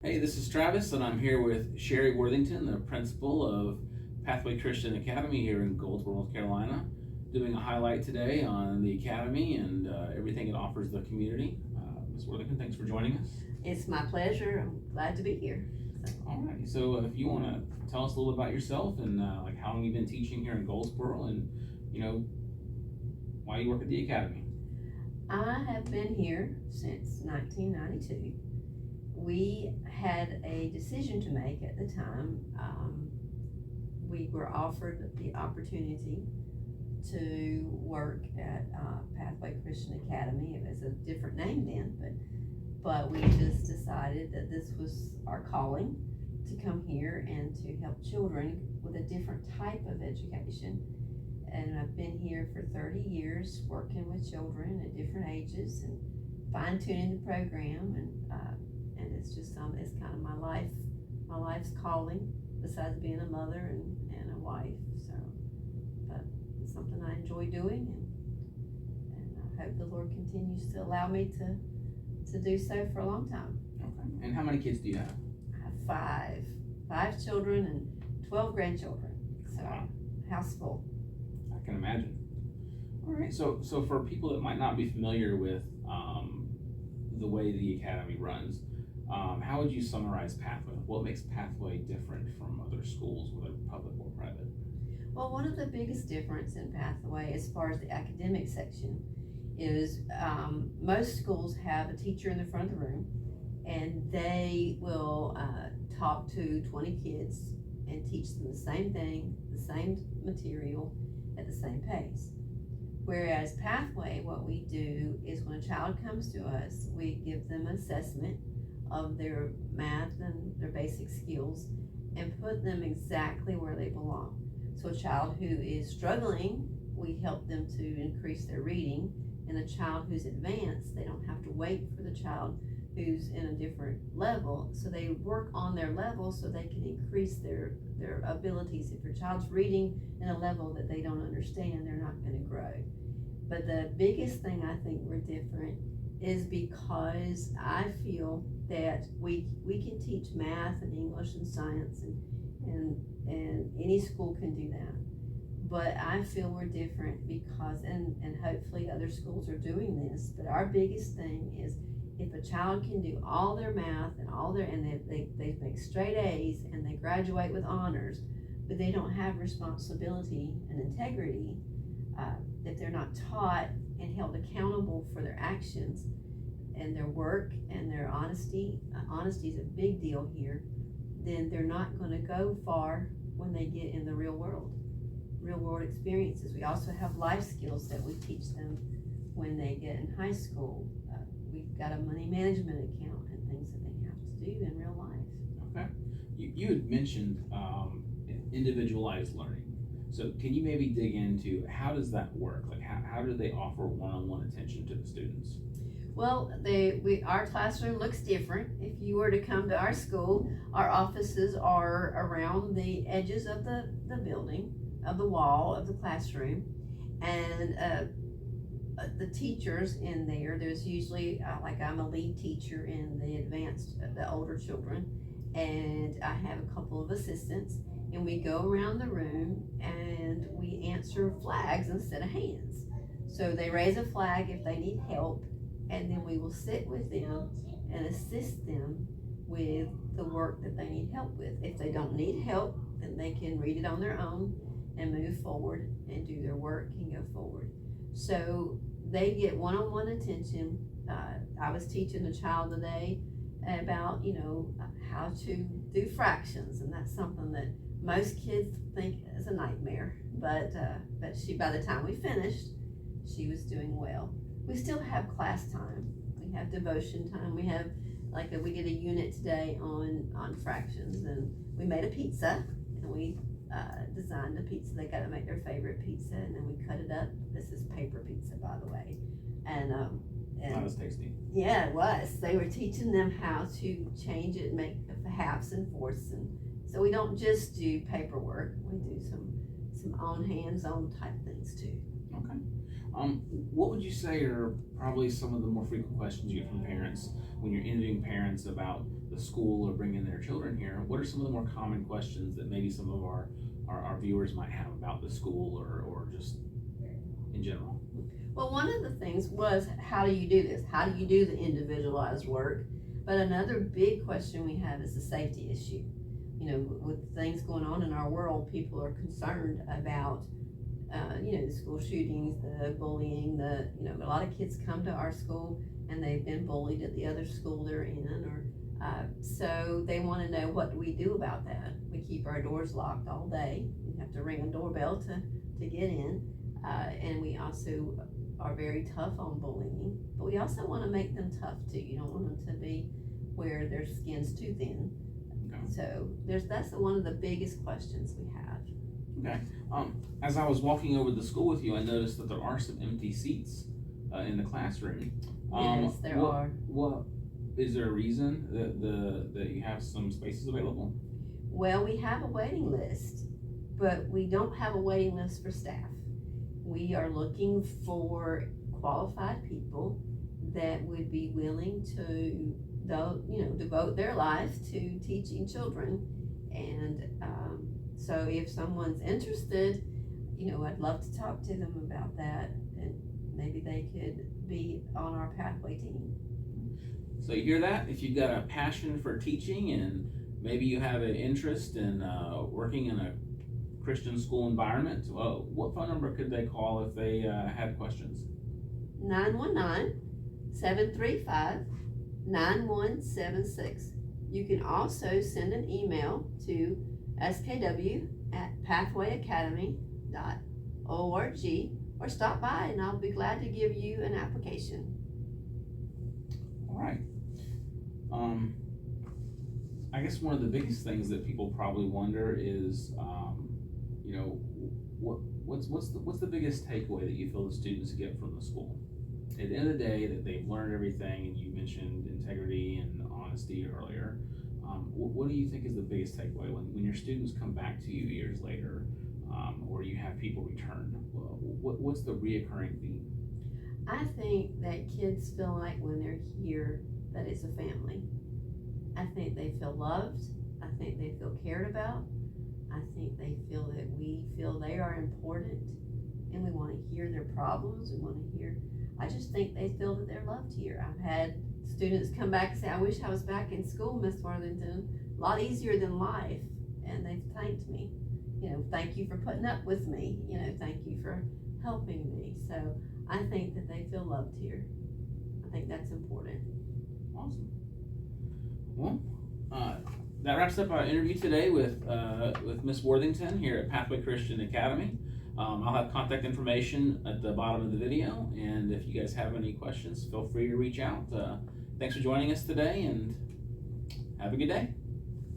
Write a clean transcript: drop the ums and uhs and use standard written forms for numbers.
Hey, this is Travis, and I'm here with Sherry Worthington, the principal of Pathway Christian Academy here in Goldsboro, North Carolina, doing a highlight today on the academy and everything it offers the community. Ms. Worthington, thanks for joining us. It's my pleasure. I'm glad to be here. All right, so if you want to tell us a little about yourself and like how long you've been teaching here in Goldsboro, and why you work at the academy. I have been here since 1992. We had a decision to make at the time. We were offered the opportunity to work at Pathway Christian Academy. It was a different name then, but we just decided that this was our calling to come here and to help children with a different type of education. And I've been here for 30 years working with children at different ages and fine-tuning the program, and it's just it's kind of my life's calling, besides being a mother and a wife. So, but it's something I enjoy doing, and I hope the Lord continues to allow me to do so for a long time. Okay. And how many kids do you have? I have five children and 12 grandchildren. So, wow. House full. I can imagine. All right, so for people that might not be familiar with the way the academy runs, how would you summarize Pathway? What makes Pathway different from other schools, whether public or private? Well, one of the biggest difference in Pathway as far as the academic section is most schools have a teacher in the front of the room, and they will talk to 20 kids and teach them the same thing, the same material, at the same pace. Whereas Pathway, what we do is when a child comes to us, we give them an assessment of their math and their basic skills and put them exactly where they belong. So a child who is struggling, we help them to increase their reading, and a child who's advanced, they don't have to wait for the child who's in a different level, so they work on their level so they can increase their abilities. If your child's reading in a level that they don't understand, they're not going to grow. But the biggest thing I think we're different is because I feel that we can teach math and English and science, and any school can do that. But I feel we're different because, and hopefully other schools are doing this, but our biggest thing is if a child can do all their math and they make straight A's and they graduate with honors, but they don't have responsibility and integrity, if they're not taught and held accountable for their actions and their work and their honesty is a big deal here, then they're not going to go far when they get in the real world experiences. We also have life skills that we teach them when they get in high school. We've got a money management account and things that they have to do in real life. Okay. You had mentioned individualized learning. So can you maybe dig into how does that work? Like how do they offer one-on-one attention to the students? Well, our classroom looks different. If you were to come to our school, our offices are around the edges of the building, of the wall of the classroom, and the teachers in there's usually like I'm a lead teacher in the older children, and I have a couple of assistants, and we go around the room and we answer flags instead of hands. So they raise a flag if they need help, and then we will sit with them and assist them with the work that they need help with. If they don't need help, then they can read it on their own and move forward and do their work and go forward. So they get one-on-one attention. I was teaching a child today about, how to do fractions, and that's something that most kids think is a nightmare. But she, by the time we finished, she was doing well. We still have class time. We have devotion time. We have we did a unit today on fractions, and we made a pizza, and we designed a pizza. They got to make their favorite pizza, and then we cut it up. This is paper pizza, by the way, and that was tasty. Yeah, it was. They were teaching them how to change it, make halves and fourths, and so we don't just do paperwork. We do some on hands-on type things too. Okay. What would you say are probably some of the more frequent questions you get from parents when you're interviewing parents about the school or bringing their children here? What are some of the more common questions that maybe some of our viewers might have about the school or just in general? Well, one of the things was, how do you do this? How do you do the individualized work? But another big question we have is the safety issue. You know, with things going on in our world, people are concerned about, the school shootings, the bullying, a lot of kids come to our school and they've been bullied at the other school they're in, so they want to know, what do we do about that? We keep our doors locked all day. We have to ring a doorbell to get in, and we also are very tough on bullying, but we also want to make them tough too. You don't want them to be where their skin's too thin. Okay. So that's one of the biggest questions we have. Okay. As I was walking over to the school with you, I noticed that there are some empty seats in the classroom. Yes, there are. What is there a reason that you have some spaces available? Well, we have a waiting list, but we don't have a waiting list for staff. We are looking for qualified people that would be willing to, devote their life to teaching children. And so if someone's interested, I'd love to talk to them about that, and maybe they could be on our pathway team. So you hear that? If you've got a passion for teaching and maybe you have an interest in working in a Christian school environment, well, what phone number could they call if they had questions? 919-735-9176. You can also send an email to skw@pathwayacademy.org, or stop by and I'll be glad to give you an application. All right. I guess one of the biggest things that people probably wonder is, what's the biggest takeaway that you feel the students get from the school? At the end of the day, that they've learned everything, and you mentioned integrity and honesty earlier. What do you think is the biggest takeaway when your students come back to you years later, or you have people return? What's the reoccurring theme? I think that kids feel like when they're here that it's a family. I think they feel loved. I think they feel cared about. I think they feel that we feel they are important, and we want to hear their problems. I just think they feel that they're loved here. I've had students come back and say, I wish I was back in school, Miss Worthington. A lot easier than life. And they've thanked me. Thank you for putting up with me. Thank you for helping me. So I think that they feel loved here. I think that's important. Awesome. Well, that wraps up our interview today with Miss Worthington here at Pathway Christian Academy. I'll have contact information at the bottom of the video, and if you guys have any questions, feel free to reach out. Thanks for joining us today, and have a good day.